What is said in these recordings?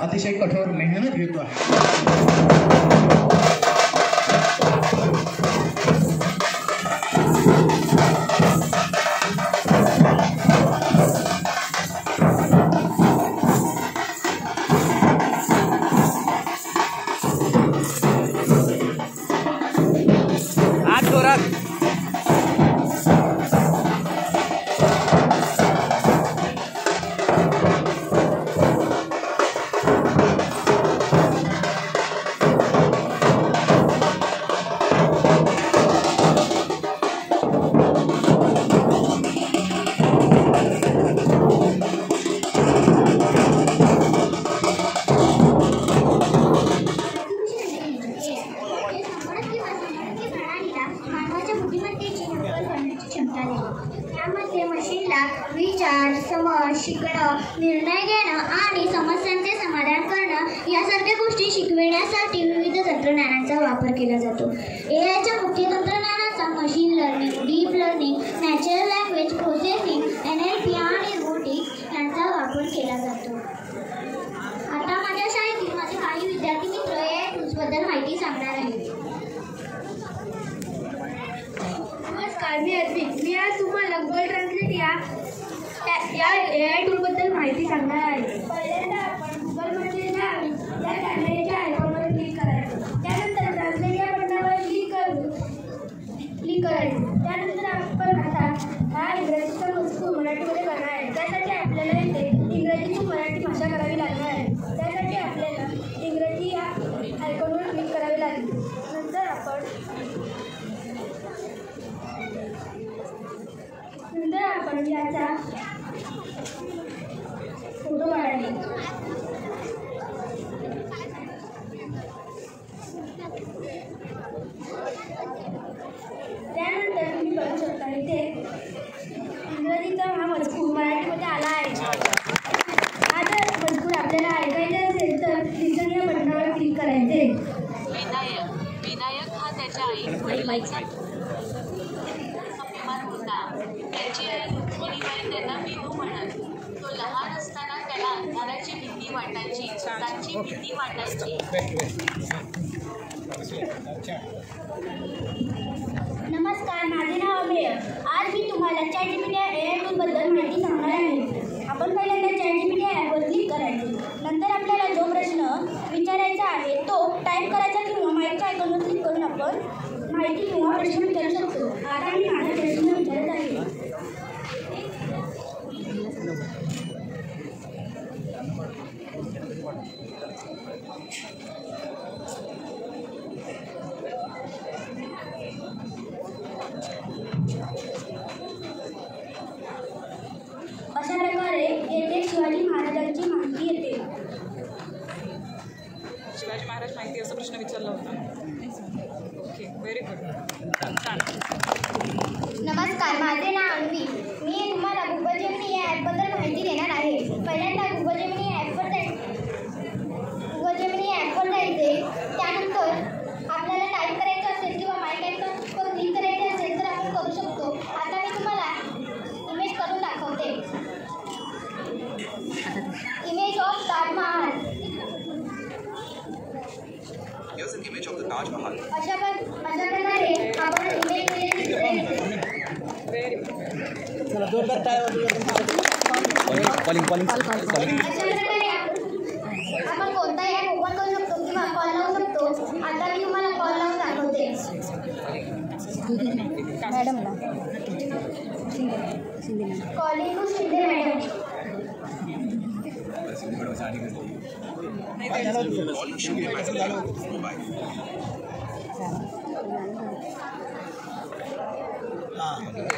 अतिशय कठोर मेहनत घेतो आहे. त्यामध्ये मशीनला विचार, समज, शिकणं, निर्णय घेणं आणि समस्यांचे समाधान करणं यासारख्या गोष्टी शिकविण्यासाठी विविध तंत्रज्ञानाचा वापर केला जातो. एआयच्या मुख्य तंत्रज्ञानाचा machine learning, deep learning, natural language processing, NLP आणि रोबोटिक्स यांचा वापर केला जातो. आता माझ्या शाळेतील माझे काही विद्यार्थी मित्र एआय टूल्सबद्दल माहिती सांगणार आहेत. नमस्कार, मी अर्पित. मी आज तुम्हाला गुगल ट्रान्सलेट या एआय टूलबद्दल माहिती सांगणार आहे. पहिल्यांदा आपण गुगलमध्ये जाऊन त्या ट्रान्सलेटच्या आयकॉनवर क्लिक करायचं. त्यानंतर ट्रान्सलेट या बटनावर क्लिक करायचं. त्यानंतर आपण आता हा इंग्रजीचा मजकूर मराठीमध्ये करणार आहे. त्यासाठी आपल्याला इथे इंग्रजीची मराठी भाषा करावी लागणार आहे. त्यासाठी आपल्याला इंग्रजी या आयकॉनवर क्लिक करावे लागेल. नंतर आपण याचा फोटो काढायचा. त्यानंतर तुम्ही बघू शकता इथे इंग्रजीचा हा मजकूर मराठीमध्ये आला आहे. हा जर मजकूर आपल्याला ऐकायचा असेल तर लिसन या बटनावर क्लिक करायचे. विनायक हा त्याच्या आई वडिलांचा अभिमान होता. त्याची आई रुक्मिणीबाई त्यांना विनू म्हणत. तो लहान असताना त्याला अंधाराची भीती वाटायची, भूतांची भीती वाटायची. नमस्कार, माझे नाव अमेय. आज मी तुम्हाला ChatGPT एआय टूलबद्दल माहिती सांगणार आहे. आपण पहिल्यांदा ChatGPT ॲपवर क्लिक करायचे. नंतर आपल्याला जो प्रश्न विचारायचा आहे तो टाईप करायचा किंवा माईकच्या आयकॉनवर क्लिक करून आपण माहिती किंवा प्रश्न विचारू शकतो. आता मी माझा प्रश्न विचारत आहे. अशा प्रकारे येथे शिवाजी महाराजांची माहिती येते. शिवाजी महाराज माहिती असा प्रश्न विचारला होता. ओके, व्हेरी गुड, छान. नमस्कार, माझे नाव अन्वी. मी तुम्हाला गुगल जेमिनी या ॲपबद्दल माहिती देणार आहे. पहिल्यांदा गुगल जेमिनी ॲपवर जायचे. त्यानंतर आपल्याला टाईप करायचं असेल किंवा माईक आयकॉनवर क्लिक करायचे असेल तर आपण करू शकतो. आता मी तुम्हाला इमेज करून दाखवते. Image of Taj Mahal. Here's an image of the Taj Mahal. अशा प्रकारे आपण इमेज चला जोरदार कॉलिंग. अशा प्रकारे आपण कोणताही ॲप ओपन करू शकतो किंवा कॉल लावू शकतो. आता मी तुम्हाला कॉल लावून दाखवते. मॅडमला calling to Shinde madam. Calling Shinde Madam mobile.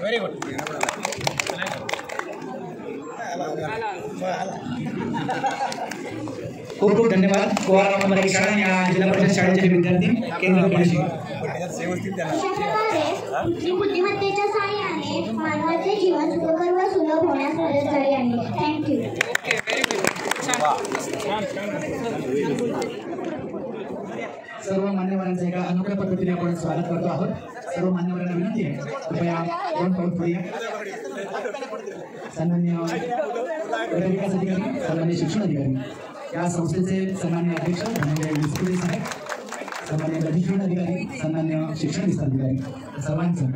Very good. खूप खूप धन्यवाद. कोवारा मराठी शाळा या जिल्हा परिषद शाळेचे विद्यार्थी केंद्र बुद्धिमत्तेच्या सहाय्याने मानवाचे जीवन सुखकर व सुलभ होण्यास मदत झाली आहे. थँक्यू. सर्व मान्यवरांचं एका अनोख्या पद्धतीने आपण स्वागत करतो आहोत. सर्व मान्यवरांना विनंती आहे कृपया दोन पाऊल पुढे या. सन्माननीय विकास अधिकारी, सन्माननीय शिक्षण अधिकारी, या संस्थेचे सन्माननीय अध्यक्ष सन्माननीय विस्कुडे साहेब, सन्माननीय प्रशिक्षण अधिकारी, सन्माननीय शिक्षण विस्तार अधिकारी, सर्वांचं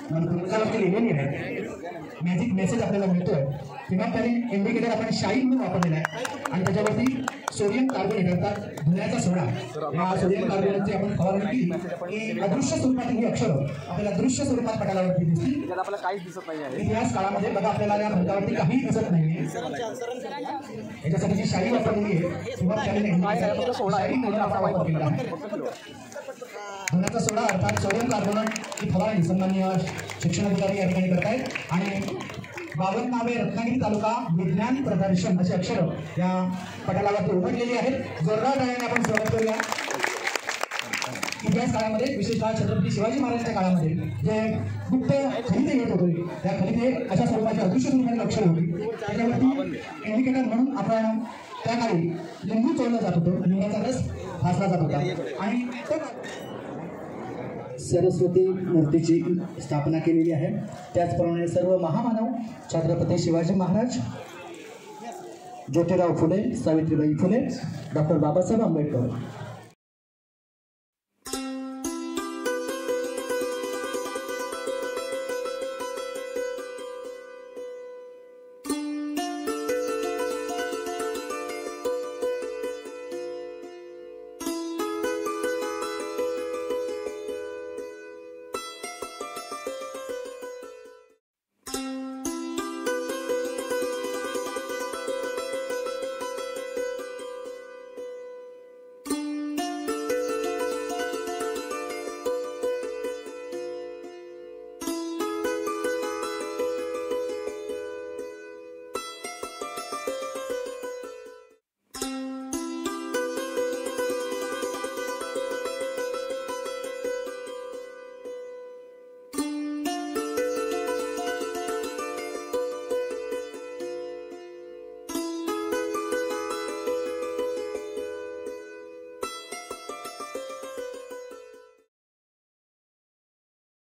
पुस्तकावरती लिहिलेली आहे मॅजिक मेसेज आपल्याला मिळतोय किंवा त्याने इंडिकेटर आपण शाई म्हणून वापरलेला आहे आणि त्याच्यावरती सोडियम कार्बोनेट अर्थात धुण्याचा सोडा, या सोडियम कार्बोनेटची आपण फवारणी केली की अदृश्य स्वरूपातील ही अक्षरं आपल्याला दृश्य स्वरूपात पटालावरती दिसतील. आपल्याला काहीच दिसत नाही. इतिहास काळामध्ये बघा आपल्याला या फलकावरती काहीही दिसत नाही. याच्यासाठी जी शाई वापरलेली आहे किंवा त्याने शाई म्हणून आपण वापर केला आहे. धुण्याचा सोडा अर्थात सोडियम कार्बोनेट ही फवारणी सन्माननीय शिक्षण अधिकारी या ठिकाणी करत आहेत आणि 52 नावे रत्नागिरी तालुका विज्ञान प्रदर्शन अशी अक्षरं या पटालावरती उमटलेली आहेत. जोरदार टाळ्याने आपण स्वागत करूया. इतिहास काळामध्ये विशेषतः छत्रपती शिवाजी महाराजांच्या काळामध्ये जे गुप्त खलिते येत होते त्या खलिते अशा स्वरूपाची अदृश्य स्वरूपाची अक्षर होती. त्याच्यावरती इंडिकेटर म्हणून आपण त्या काळी लिंबू चोळलं जात होतं, लिंबाचा रस भासला जात होता आणि सरस्वती मूर्तीची स्थापना केलेली आहे. त्याचप्रमाणे सर्व महामानव छत्रपती शिवाजी महाराज, ज्योतिराव फुले, सावित्रीबाई फुले, डॉक्टर बाबासाहेब आंबेडकर